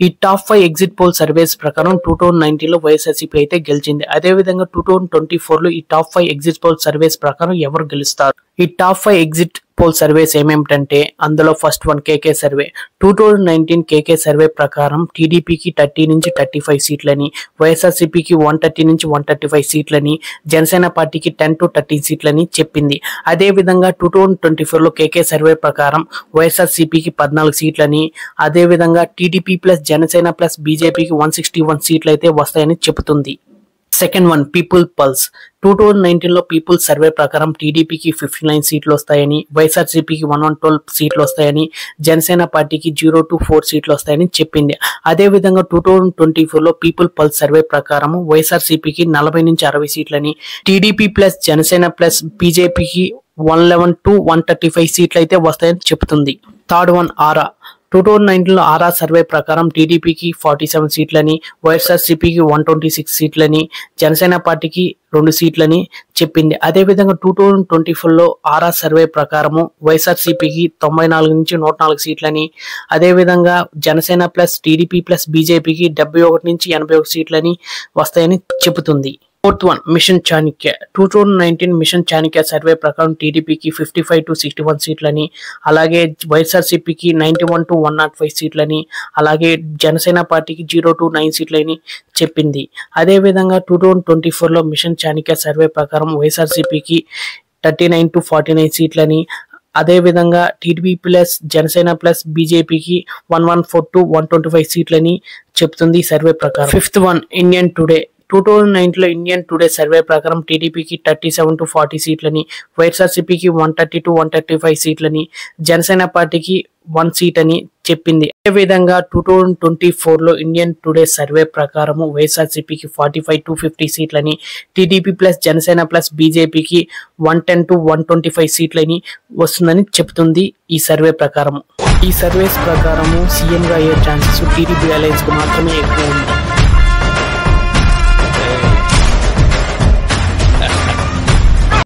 ఈ top 5 exit poll surveys ప్రకారం 2019 లో వైఎస్ఆర్సీపీ అయితే గెలిచింది. అదే విధంగా 2024 లో ఈ టాప్ 5 ఎగ్జిట్ పోల్ సర్వేస్ ప్రకారం ఎవరు గెలుస్తారు? ఈ టాప్ 5 ఎగ్జిట్ పోల్ సర్వేస్ ఏమేమిటంటే అందులో first one KK survey. 2019 KK survey ప్రకారం టీడీపీకి 30 నుంచి 35 సీట్లని, వైఎస్ఆర్సీపీకి 130 నుంచి 135 సీట్లని, జనసేన పార్టీకి 10 to 13 సీట్లని చెప్పింది. అదే విధంగా 2024 లో కేకే సర్వే ప్రకారం వైఎస్ఆర్సీపీకి 14 సీట్లని, అదే విధంగా టీడీపీ ప్లస్ జనసేన ప్లస్ బీజేపీకి 161 సీట్లు అయితే వస్తాయని చెబుతుంది. Second one people pulse. 2019 లో పీపుల్ సర్వే ప్రకారం టీడీపీకి 59 సీట్లు వస్తాయని, వైఎస్ఆర్సీపీకి 112 సీట్లు వస్తాయని, జనసేన పార్టీకి 0 to 4 సీట్లు వస్తాయని చెప్పింది. అదే విధంగా 2024 లో పీపుల్ పల్స్ సర్వే ప్రకారం వైఎస్ఆర్సీపీకి 40 నుంచి 60 సీట్లని, టీడీపీ ప్లస్ జనసేన ప్లస్ బీజేపీకి 111 to 135 సీట్లు అయితే వస్తాయని చెబుతుంది. థర్డ్ వన్ ఆరా. 2019 లో ఆర్ఆర్ సర్వే ప్రకారం టీడీపీకి 47 సీట్లని, వైఎస్ఆర్సీపీకి 126 సీట్లని, జనసేన పార్టీకి 2 సీట్లని చెప్పింది. అదేవిధంగా 2024 లో ఆర్ఆర్ సర్వే ప్రకారము వైఎస్ఆర్సీపీకి 94 నుంచి 104 సీట్లని, అదేవిధంగా జనసేన ప్లస్ టీడీపీ ప్లస్ బీజేపీకి 71 నుంచి 81 సీట్లని వస్తాయని చెబుతుంది. Fourth one mission Chanakya. 2019 mission Chanakya survey ప్రకారం టీడీపీకి 55 to 61 సీట్లని, అలాగే వైఎస్ఆర్సీపీకి 91 to 105 సీట్లని, అలాగే జనసేన పార్టీకి 0 to 9 సీట్లని చెప్పింది. అదేవిధంగా 2024 లో మిషన్ చాణక్య సర్వే ప్రకారం వైఎస్ఆర్సీపీకి 39 to 49 సీట్లని, అదే విధంగా టీడీపీ ప్లస్ జనసేన ప్లస్ బీజేపీకి 114 to 125 సీట్లని చెప్తుంది ఈ సర్వే ప్రకారం. Fifth one Indian today. 2019 లో ఇండియన్ టుడే సర్వే ప్రకారం టీడీపీకి 37 to 40 సీట్లని, వైఎస్ఆర్సీపీకి 130 to 135 సీట్లని, జనసేన పార్టీకి 1 సీట్ అని చెప్పింది. అదేవిధంగా 2024 లో ఇండియన్ టుడే సర్వే ప్రకారము వైఎస్ఆర్సీపీకి 45 to 50 సీట్లని, టీడీపీ ప్లస్ జనసేన ప్లస్ బీజేపీకి 110 to 125 సీట్లని వస్తుందని చెప్తుంది ఈ సర్వే ప్రకారము. ఈ సర్వేస్ ప్రకారము సీఎం గా అయ్యే ఛాన్సెస్ టీడీపీ అలయన్స్ కు మాత్రమే ఎక్కువ ఉంది.